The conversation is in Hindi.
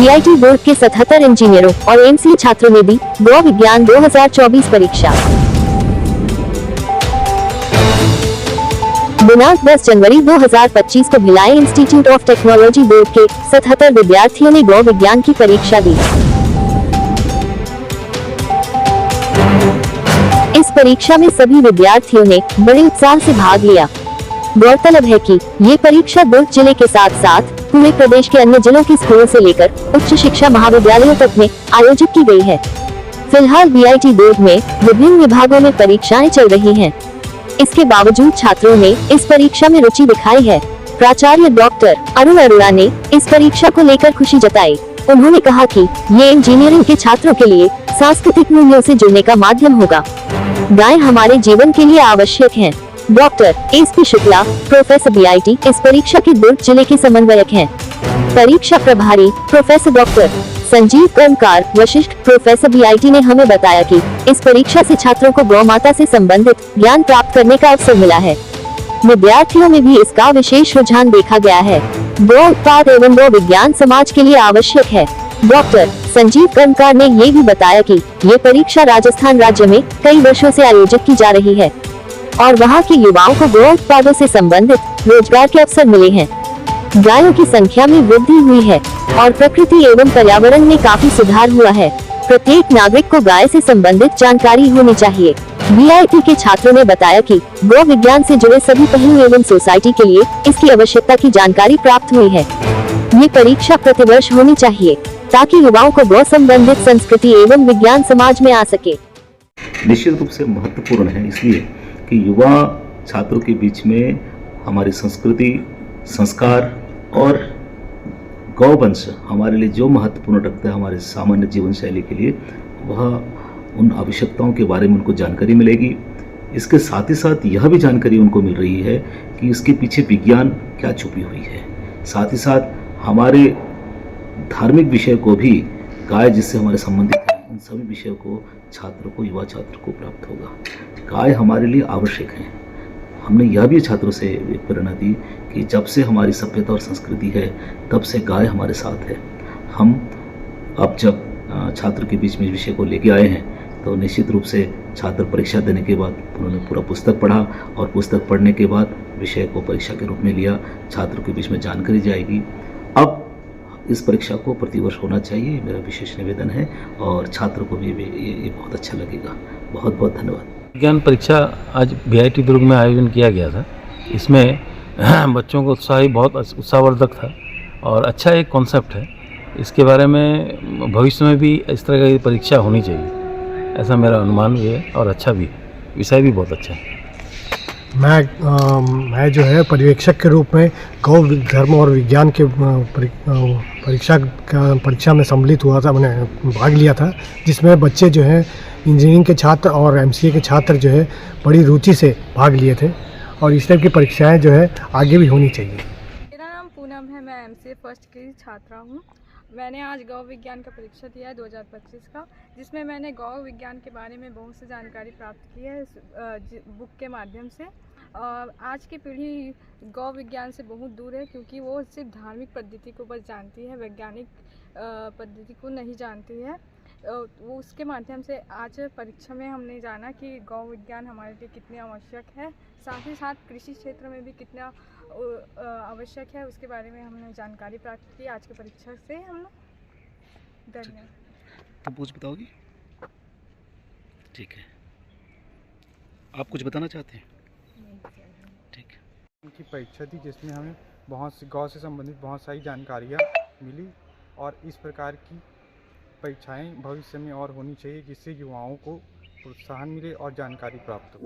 बीआईटी बोर्ड के 77 इंजीनियरों और एमसीए छात्रों ने दी गौ विज्ञान 2024 परीक्षा। दिनांक 10 जनवरी 2025 को Bhilai institute of technology board के 77 विद्यार्थियों ने गौ विज्ञान की परीक्षा दी। इस परीक्षा में सभी विद्यार्थियों ने बड़े उत्साह से भाग लिया। गौरतलब है कि ये परीक्षा दुर्ग जिले के साथ साथ पूरे प्रदेश के अन्य जिलों के स्कूलों से लेकर उच्च शिक्षा महाविद्यालयों तक में आयोजित की गई है। फिलहाल बीआईटी बोर्ड में विभिन्न विभागों में परीक्षाएं चल रही हैं। इसके बावजूद छात्रों ने इस परीक्षा में रुचि दिखाई है। प्राचार्य डॉक्टर अरुण अरोड़ा ने इस परीक्षा को लेकर खुशी जताई। उन्होंने कहा कि ये इंजीनियरिंग के छात्रों के लिए सांस्कृतिक मूल्यों से जुड़ने का माध्यम होगा। गायें हमारे जीवन के लिए आवश्यक हैं। Doctor SP Shukla, professor BIT, इस परीक्षा के दुर्ग जिले के समन्वयक हैं। परीक्षा प्रभारी प्रोफेसर डॉक्टर संजीव कर्मकार वशिष्ठ, प्रोफेसर बीआईटी ने हमें बताया कि इस परीक्षा से छात्रों को गौ माता से संबंधित ज्ञान प्राप्त करने का अवसर मिला है। विद्यार्थियों में भी इसका विशेष रुझान देखा गया है। गौ उत्पाद एवं गौ विज्ञान समाज के लिए आवश्यक है। डॉक्टर संजीव कर्मकार ने ये भी बताया कि ये परीक्षा राजस्थान राज्य में कई वर्षों से आयोजित की जा रही है और वहाँ के युवाओं को गौ उत्पादों से संबंधित रोजगार के अवसर मिले हैं। गायों की संख्या में वृद्धि हुई है और प्रकृति एवं पर्यावरण में काफी सुधार हुआ है। प्रत्येक नागरिक को गाय से संबंधित जानकारी होनी चाहिए। बीआईटी के छात्रों ने बताया कि गौ विज्ञान से जुड़े सभी पहलू एवं सोसाइटी के लिए इसकी आवश्यकता की जानकारी प्राप्त हुई है। ये परीक्षा प्रतिवर्ष होनी चाहिए ताकि युवाओं को गौ संबंधित संस्कृति एवं विज्ञान समाज में आ सके। निश्चित रूप से महत्वपूर्ण है, इसलिए कि युवा छात्रों के बीच में हमारी संस्कृति, संस्कार और गौवंश हमारे लिए जो महत्वपूर्ण रखता है हमारे सामान्य जीवन शैली के लिए, वह उन आवश्यकताओं के बारे में उनको जानकारी मिलेगी। इसके साथ ही साथ यह भी जानकारी उनको मिल रही है कि इसके पीछे विज्ञान क्या छुपी हुई है। साथ ही साथ हमारे धार्मिक विषय को भी, गाय जिससे हमारे संबंधित है, उन सभी विषयों को छात्रों को, युवा छात्र को प्राप्त होगा। गाय हमारे लिए आवश्यक है। हमने यह भी छात्रों से एक प्रेरणा दी कि जब से हमारी सभ्यता और संस्कृति है तब से गाय हमारे साथ है। हम अब जब छात्र के बीच में इस विषय को लेके आए हैं तो निश्चित रूप से छात्र परीक्षा देने के बाद उन्होंने पूरा पुस्तक पढ़ा और पुस्तक पढ़ने के बाद विषय को परीक्षा के रूप में लिया। छात्रों के बीच में जानकारी जाएगी। अब इस परीक्षा को प्रतिवर्ष होना चाहिए, मेरा विशेष निवेदन है और छात्रों को भी ये बहुत अच्छा लगेगा। बहुत बहुत धन्यवाद। विज्ञान परीक्षा आज बीआईटी दुर्ग में आयोजन किया गया था। इसमें बच्चों को उत्साह बहुत उत्साहवर्धक था और अच्छा एक कॉन्सेप्ट है। इसके बारे में भविष्य में भी इस तरह की परीक्षा होनी चाहिए, ऐसा मेरा अनुमान भी है और अच्छा भी है। विषय भी बहुत अच्छा है। मैं जो है पर्यवेक्षक के रूप में गौ धर्म और विज्ञान के परीक्षा में सम्मिलित हुआ था, मैंने भाग लिया था, जिसमें बच्चे जो हैं इंजीनियरिंग के छात्र और एमसीए के छात्र जो है बड़ी रुचि से भाग लिए थे और इस टाइप की परीक्षाएं जो है आगे भी होनी चाहिए। मेरा नाम पूनम है, मैं एमसीए फर्स्ट की छात्रा हूँ। मैंने आज गौ विज्ञान का परीक्षा दिया है 2025 का, जिसमें मैंने गौ विज्ञान के बारे में बहुत सी जानकारी प्राप्त की है बुक के माध्यम से। आज की पीढ़ी गौ विज्ञान से बहुत दूर है क्योंकि वो सिर्फ धार्मिक पद्धति को बस जानती है, वैज्ञानिक पद्धति को नहीं जानती है। वो उसके माध्यम से आज परीक्षा में हमने जाना कि गौ विज्ञान हमारे लिए कितने आवश्यक है, साथ ही साथ कृषि क्षेत्र में भी कितना आवश्यक है, उसके बारे में हमने जानकारी प्राप्त की आज की परीक्षा से। हम धन्यवाद। तो कुछ बताओगी? ठीक है, आप कुछ बताना चाहते हैं? ठीक है। उनकी परीक्षा थी जिसमें हमें बहुत सी गौ से संबंधित बहुत सारी जानकारियाँ मिली और इस प्रकार की परीक्षाएं भविष्य में और होनी चाहिए जिससे युवाओं को प्रोत्साहन मिले और जानकारी प्राप्त हो।